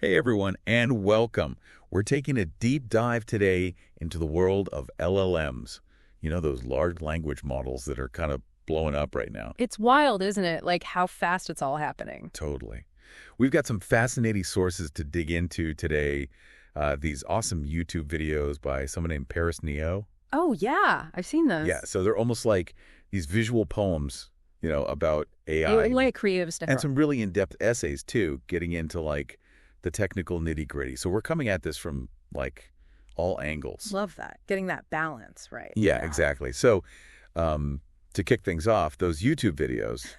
Hey everyone, and welcome. We're taking a deep dive today into the world of LLMs. You know, those large language models that are kind of blowing up right now. It's wild, isn't it? Like how fast it's all happening. Totally. We've got some fascinating sources to dig into today. These awesome YouTube videos by someone named ParisNeo. Oh, yeah. I've seen those. Yeah, so they're almost like these visual poems, about AI. Like creative stuff. And some really in-depth essays, too, getting into, the technical nitty-gritty. So we're coming at this from, all angles. Love that. Getting that balance, right? Yeah, exactly. So to kick things off, those YouTube videos,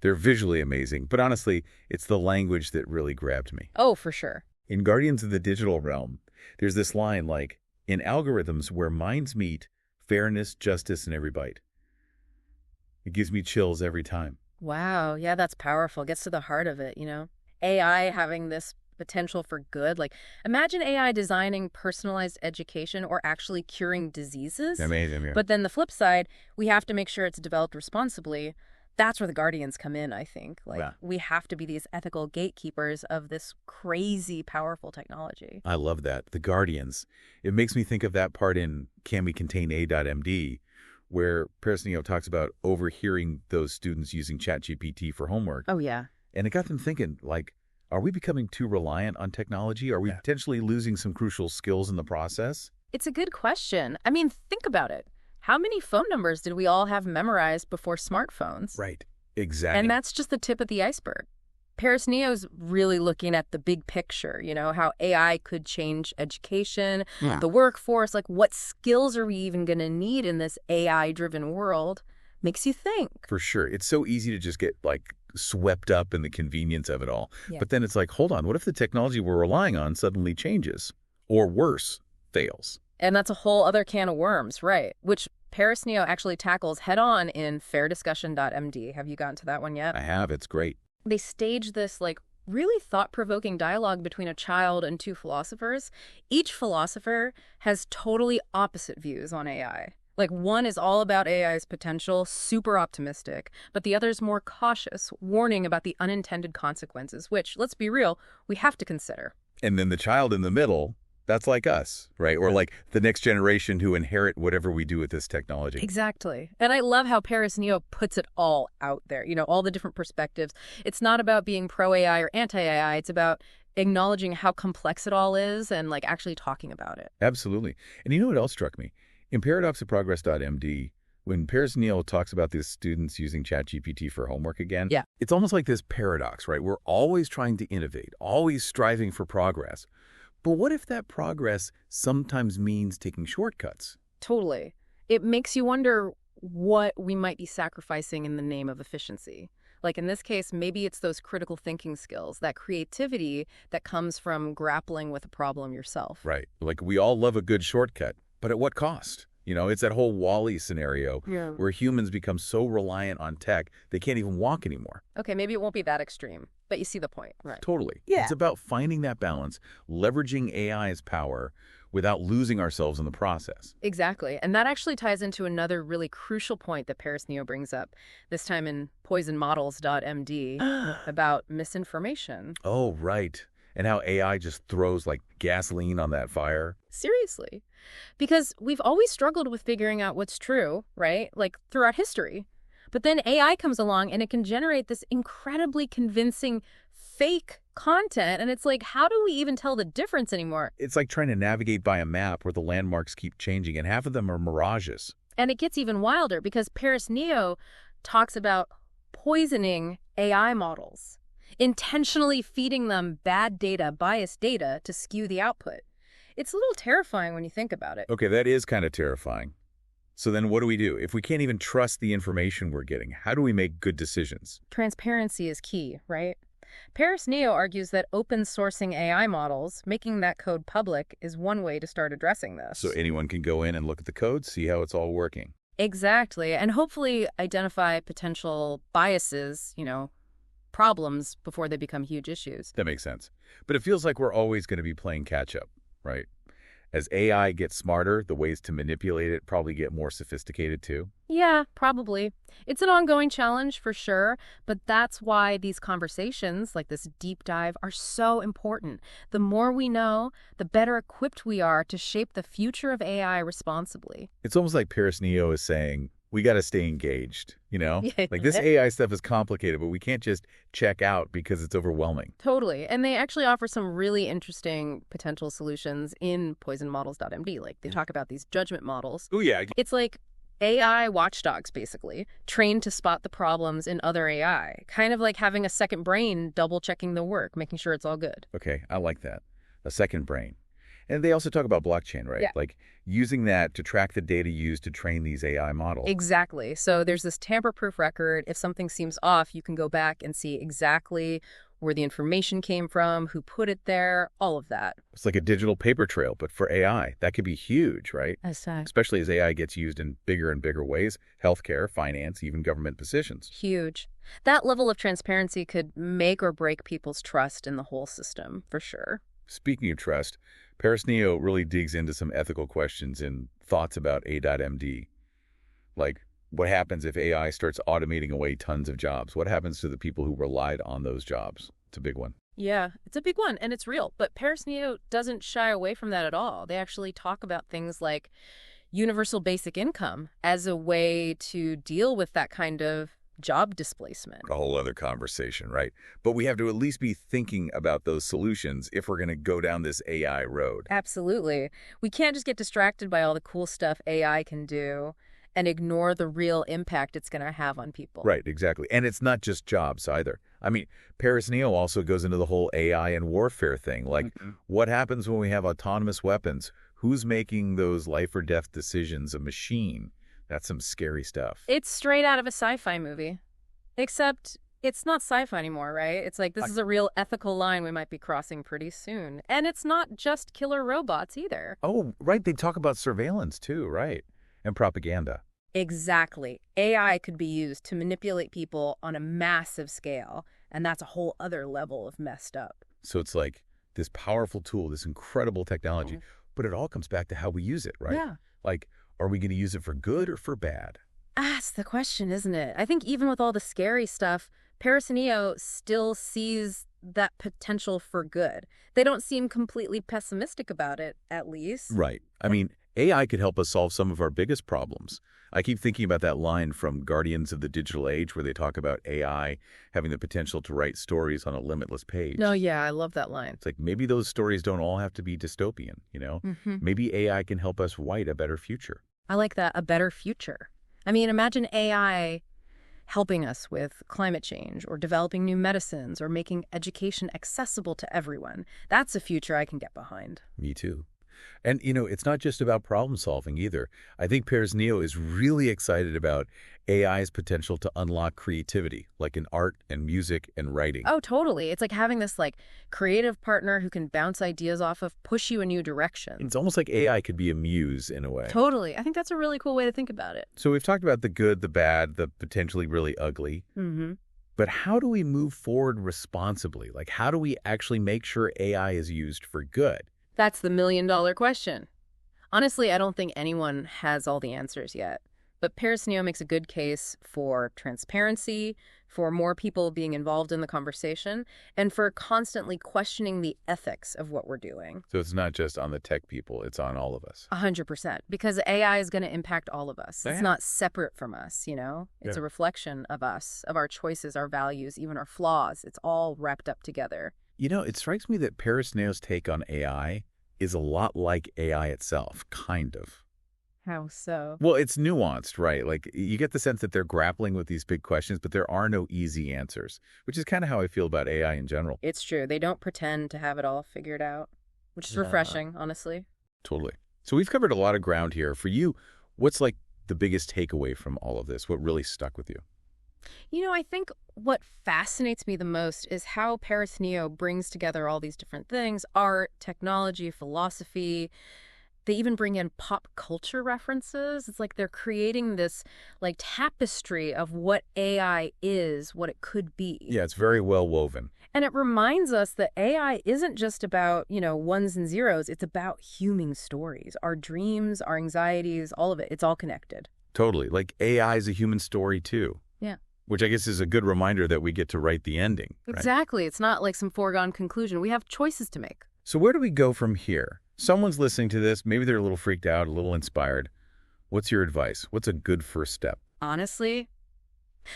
they're visually amazing. But honestly, it's the language that really grabbed me. Oh, for sure. In Guardians of the Digital Realm, there's this line in algorithms where minds meet, fairness, justice, and every bite. It gives me chills every time. Wow. Yeah, that's powerful. Gets to the heart of it, AI having this potential for good. Imagine AI designing personalized education or actually curing diseases. Amazing, yeah. But then the flip side, we have to make sure it's developed responsibly. That's where the Guardians come in, I think. We have to be these ethical gatekeepers of this crazy, powerful technology. I love that. The Guardians. It makes me think of that part in Can We Contain A.MD, where ParisNeo talks about overhearing those students using ChatGPT for homework. Oh, yeah. And it got them thinking, are we becoming too reliant on technology? Are we potentially losing some crucial skills in the process? It's a good question. I mean, think about it. How many phone numbers did we all have memorized before smartphones? Right. Exactly. And that's just the tip of the iceberg. ParisNeo's really looking at the big picture, how AI could change education, the workforce, what skills are we even going to need in this AI-driven world? Makes you think. For sure. It's so easy to just get, swept up in the convenience of it all. Yeah. But then it's hold on, what if the technology we're relying on suddenly changes? Or worse, fails? And that's a whole other can of worms, right? Which ParisNeo actually tackles head-on in fairdiscussion.md. Have you gotten to that one yet? I have. It's great. They stage this, really thought-provoking dialogue between a child and two philosophers. Each philosopher has totally opposite views on AI. One is all about AI's potential, super optimistic, but the other's more cautious, warning about the unintended consequences, which, let's be real, we have to consider. And then the child in the middle, that's like us, right? Or the next generation who inherit whatever we do with this technology. Exactly. And I love how ParisNeo puts it all out there, all the different perspectives. It's not about being pro-AI or anti-AI. It's about acknowledging how complex it all is and actually talking about it. Absolutely. And you know what else struck me? In paradoxofprogress.md, when ParisNeo talks about these students using ChatGPT for homework again, it's almost like this paradox, right? We're always trying to innovate, always striving for progress. But what if that progress sometimes means taking shortcuts? Totally. It makes you wonder what we might be sacrificing in the name of efficiency. In this case, maybe it's those critical thinking skills, that creativity that comes from grappling with a problem yourself. Right. We all love a good shortcut, but at what cost? It's that whole Wall-E scenario where humans become so reliant on tech, they can't even walk anymore. Okay, maybe it won't be that extreme, but you see the point. Right. Totally. Yeah. It's about finding that balance, leveraging AI's power without losing ourselves in the process. Exactly. And that actually ties into another really crucial point that ParisNeo brings up, this time in poisonmodels.md, about misinformation. Oh, right. And how AI just throws gasoline on that fire. Seriously. Because we've always struggled with figuring out what's true, right? Throughout history. But then AI comes along and it can generate this incredibly convincing fake content. And it's how do we even tell the difference anymore? It's like trying to navigate by a map where the landmarks keep changing and half of them are mirages. And it gets even wilder because ParisNeo talks about poisoning AI models, intentionally feeding them bad data, biased data to skew the output. It's a little terrifying when you think about it. Okay, that is kind of terrifying. So then what do we do? If we can't even trust the information we're getting, how do we make good decisions? Transparency is key, right? ParisNeo argues that open sourcing AI models, making that code public, is one way to start addressing this. So anyone can go in and look at the code, see how it's all working. Exactly. And hopefully identify potential biases, problems before they become huge issues. That makes sense. But it feels like we're always going to be playing catch up, right? As AI gets smarter, the ways to manipulate it probably get more sophisticated too. Yeah, probably. It's an ongoing challenge for sure, but that's why these conversations, like this deep dive, are so important. The more we know, the better equipped we are to shape the future of AI responsibly. It's almost like ParisNeo is saying, we got to stay engaged, you know? Yeah. Like this AI stuff is complicated, but we can't just check out because it's overwhelming. Totally. And they actually offer some really interesting potential solutions in poisonmodels.md. Like they talk about these judgment models. Oh, yeah. It's like AI watchdogs, basically, trained to spot the problems in other AI. Kind of like having a second brain double-checking the work, making sure it's all good. Okay, I like that. A second brain. And they also talk about blockchain, right? Yeah. Like using that to track the data used to train these AI models. Exactly. So there's this tamper-proof record. If something seems off, you can go back and see exactly where the information came from, who put it there, all of that. It's like a digital paper trail, but for AI. That could be huge, right? Especially as AI gets used in bigger and bigger ways, healthcare, finance, even government positions. Huge. That level of transparency could make or break people's trust in the whole system, for sure. Speaking of trust, ParisNeo really digs into some ethical questions and thoughts about A.MD. Like, what happens if AI starts automating away tons of jobs? What happens to the people who relied on those jobs? It's a big one. Yeah, it's a big one, and it's real. But ParisNeo doesn't shy away from that at all. They actually talk about things like universal basic income as a way to deal with that kind of job displacement. A whole other conversation, right? But we have to at least be thinking about those solutions if we're going to go down this AI road. Absolutely. We can't just get distracted by all the cool stuff AI can do and ignore the real impact it's going to have on people. Right, exactly. And it's not just jobs either. I mean, ParisNeo also goes into the whole AI and warfare thing. Like, what happens when we have autonomous weapons? Who's making those life or death decisions? A machine? That's some scary stuff. It's straight out of a sci-fi movie. Except it's not sci-fi anymore, right? It's like this is a real ethical line we might be crossing pretty soon. And it's not just killer robots either. Oh, right. They talk about surveillance too, right? And propaganda. Exactly. AI could be used to manipulate people on a massive scale, and that's a whole other level of messed up. So it's like this powerful tool, this incredible technology, but it all comes back to how we use it, right? Yeah. Like, are we going to use it for good or for bad? That's the question, isn't it? I think even with all the scary stuff, ParisNeo still sees that potential for good. They don't seem completely pessimistic about it, at least. Right. I mean, AI could help us solve some of our biggest problems. I keep thinking about that line from Guardians of the Digital Age where they talk about AI having the potential to write stories on a limitless page. No, yeah, I love that line. It's like maybe those stories don't all have to be dystopian, you know? Maybe AI can help us write a better future. I like that, a better future. I mean, imagine AI helping us with climate change or developing new medicines or making education accessible to everyone. That's a future I can get behind. Me too. And, you know, it's not just about problem solving either. I think ParisNeo is really excited about AI's potential to unlock creativity, like in art and music and writing. Oh, totally. It's like having this creative partner who can bounce ideas off of, push you in new directions. It's almost like AI could be a muse in a way. Totally. I think that's a really cool way to think about it. So we've talked about the good, the bad, the potentially really ugly. But how do we move forward responsibly? Like, how do we actually make sure AI is used for good? That's the million-dollar question. Honestly, I don't think anyone has all the answers yet. But ParisNeo makes a good case for transparency, for more people being involved in the conversation, and for constantly questioning the ethics of what we're doing. So it's not just on the tech people, it's on all of us. 100%. Because AI is going to impact all of us. It's not separate from us, you know? It's a reflection of us, of our choices, our values, even our flaws. It's all wrapped up together. You know, it strikes me that ParisNeo's take on AI is a lot like AI itself, kind of. How so? Well, it's nuanced, right? Like, you get the sense that they're grappling with these big questions, but there are no easy answers, which is kind of how I feel about AI in general. It's true. They don't pretend to have it all figured out, which is refreshing, honestly. Totally. So we've covered a lot of ground here. For you, what's like the biggest takeaway from all of this? What really stuck with you? You know, I think what fascinates me the most is how ParisNeo brings together all these different things: art, technology, philosophy, They even bring in pop culture references. It's like they're creating this like tapestry of what AI is, what it could be. Yeah, it's very well woven. And it reminds us that AI isn't just about, ones and zeros. It's about human stories, our dreams, our anxieties, all of it. It's all connected. Totally. Like AI is a human story too. Yeah. Which I guess is a good reminder that we get to write the ending. Right? Exactly. It's not like some foregone conclusion. We have choices to make. So where do we go from here? Someone's listening to this. Maybe they're a little freaked out, a little inspired. What's your advice? What's a good first step? Honestly,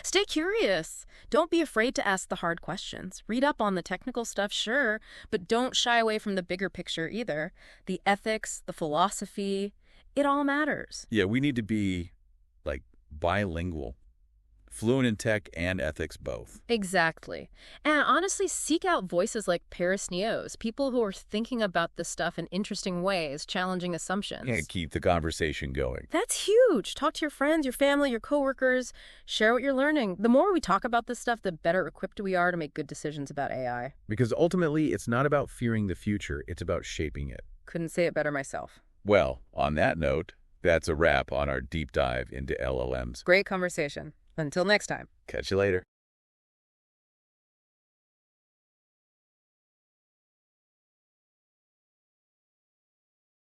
stay curious. Don't be afraid to ask the hard questions. Read up on the technical stuff, sure, but don't shy away from the bigger picture either. The ethics, the philosophy, it all matters. Yeah, we need to be, like, bilingual. Fluent in tech and ethics both. Exactly. And honestly, seek out voices like ParisNeos, people who are thinking about this stuff in interesting ways, challenging assumptions. Yeah, keep the conversation going. That's huge. Talk to your friends, your family, your coworkers. Share what you're learning. The more we talk about this stuff, the better equipped we are to make good decisions about AI. Because ultimately, it's not about fearing the future. It's about shaping it. Couldn't say it better myself. Well, on that note, that's a wrap on our deep dive into LLMs. Great conversation. Until next time. Catch you later.